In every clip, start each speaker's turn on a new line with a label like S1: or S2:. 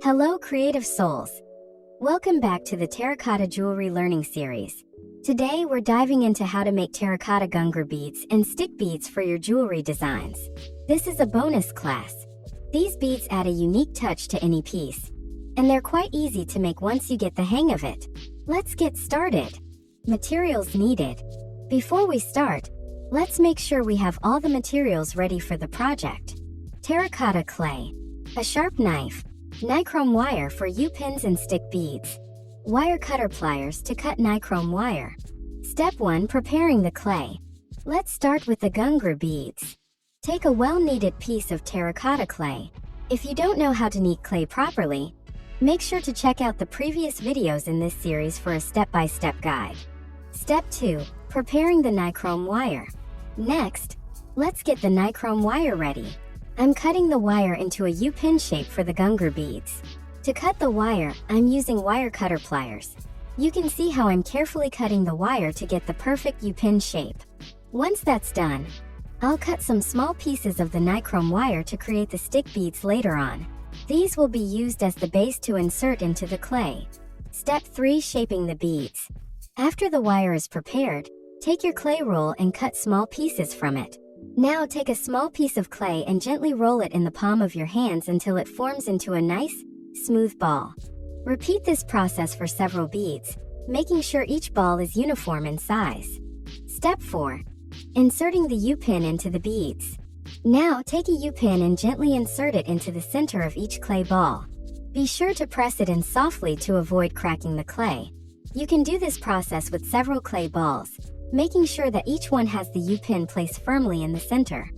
S1: Hello creative souls! Welcome back to the Terracotta Jewelry Learning Series. Today we're diving into how to make terracotta ghungroo beads and stick beads for your jewelry designs. This is a bonus class. These beads add a unique touch to any piece, and they're quite easy to make once you get the hang of it. Let's get started. Materials needed. Before we start, let's make sure we have all the materials ready for the project. Terracotta clay, a sharp knife, Nichrome wire for U-pins and stick beads, wire cutter pliers to cut Nichrome wire. Step 1. Preparing the clay. Let's start with the ghungroo beads. Take a well-kneaded piece of terracotta clay. If you don't know how to knead clay properly, make sure to check out the previous videos in this series for a step-by-step guide. Step 2. Preparing the Nichrome wire. Next, let's get the Nichrome wire ready. I'm cutting the wire into a U-pin shape for the ghungroo beads. To cut the wire, I'm using wire cutter pliers. You can see how I'm carefully cutting the wire to get the perfect U-pin shape. Once that's done, I'll cut some small pieces of the Nichrome wire to create the stick beads later on. These will be used as the base to insert into the clay. Step 3. Shaping the beads. After the wire is prepared, take your clay roll and cut small pieces from it. Now take a small piece of clay and gently roll it in the palm of your hands until it forms into a nice, smooth ball. Repeat this process for several beads, making sure each ball is uniform in size. Step 4. Inserting the U-pin into the beads. Now take a U-pin and gently insert it into the center of each clay ball. Be sure to press it in softly to avoid cracking the clay. You can do this process with several clay balls, making sure that each one has the U-pin placed firmly in the center.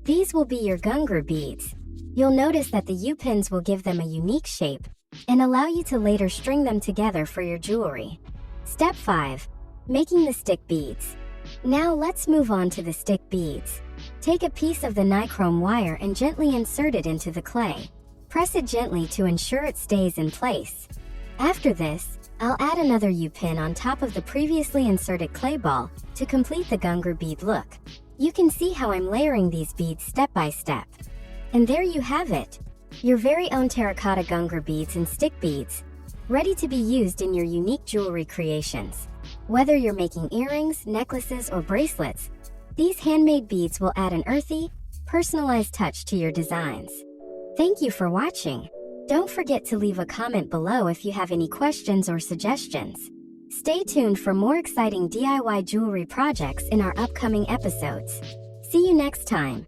S1: These will be your ghungroo beads. You'll notice that the U-pins will give them a unique shape and allow you to later string them together for your jewelry. Step 5. Making the stick beads. Now let's move on to the stick beads. Take a piece of the Nichrome wire and gently insert it into the clay. Press it gently to ensure it stays in place. After this, I'll add another U-pin on top of the previously inserted clay ball to complete the ghungroo bead look. You can see how I'm layering these beads step by step. And there you have it, your very own terracotta ghungroo beads and stick beads, ready to be used in your unique jewelry creations. Whether you're making earrings, necklaces, or bracelets, these handmade beads will add an earthy, personalized touch to your designs. Thank you for watching. Don't forget to leave a comment below if you have any questions or suggestions. Stay tuned for more exciting DIY jewelry projects in our upcoming episodes. See you next time.